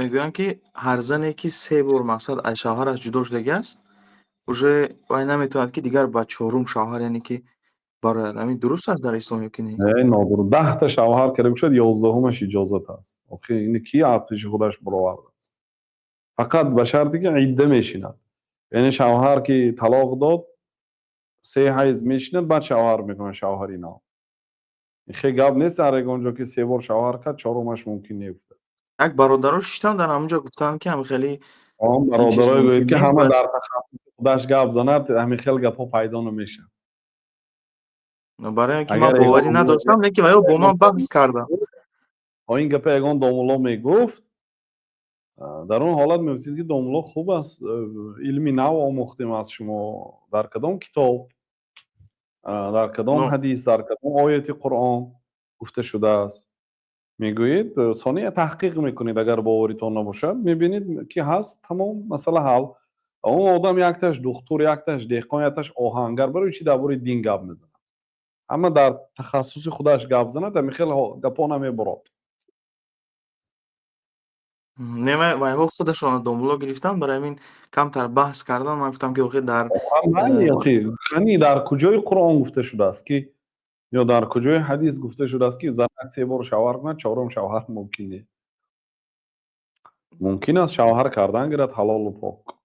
میگویند که هر زنی که 3 بار مقصد از شوهرش جدا شدگی است، уже وای نمیتواند که دیگر با چهارم شوهر یعنی که برآید. همین درست است در اسلام یا که نه؟ نادر 10 تا شوهر کرده باشد 11مش اجازت است. آخه این کی عقلش خودش برآورده است؟ فقط به شرطی که عده میشیند. یعنی شوهر که طلاق داد 3 حیض میشیند بعد شوهر میکنه شوهری نو. این خیلی گپ نیست در اونجا که 3 بار شوهر کرد چهارمش ممکن نیفته. یک برادراش هم در همونجا گفتن که همین خیلی آن این چیز برادرای ممکن گوید که نیست همه بس. در تخصص خودش گپ زند همین خیلی گپا پیدا نمیشه. برای اینکه من اگر یگان باوری نداشتم لیکن آیا با من بحث کردم. این گپ یگان دومولا میگفت در اون حالت میفتید که دومولا خوب است علمی نو آموختیم از شما در کدام کتاب در کدام نو حدیث در کدام آیت قرآن گفته شده است. میگویید ثانیه تحقیق میکنید اگر باوریتان نباشد میبینید که هست تمام مسئله حل. اون آدم یکتش دکتر یکتش دهقان یکتش آهنگر برای چی درباره دین گپ میزنه؟ اما در تخصص خودش گپ زنه در خیلی گپا نمیبرد. نمی و خودشون دومولو گرفتن برای همین کمتر بحث کردن. من گفتم که آخه در نه اخی یعنی در کجای قرآن گفته شده است که یا در کجای حدیث گفته شده است که زن 3 بار شوهر کنه چهارم شوهر ممکنه؟ ممکن است شوهر کردن گیرد حلال و پاک.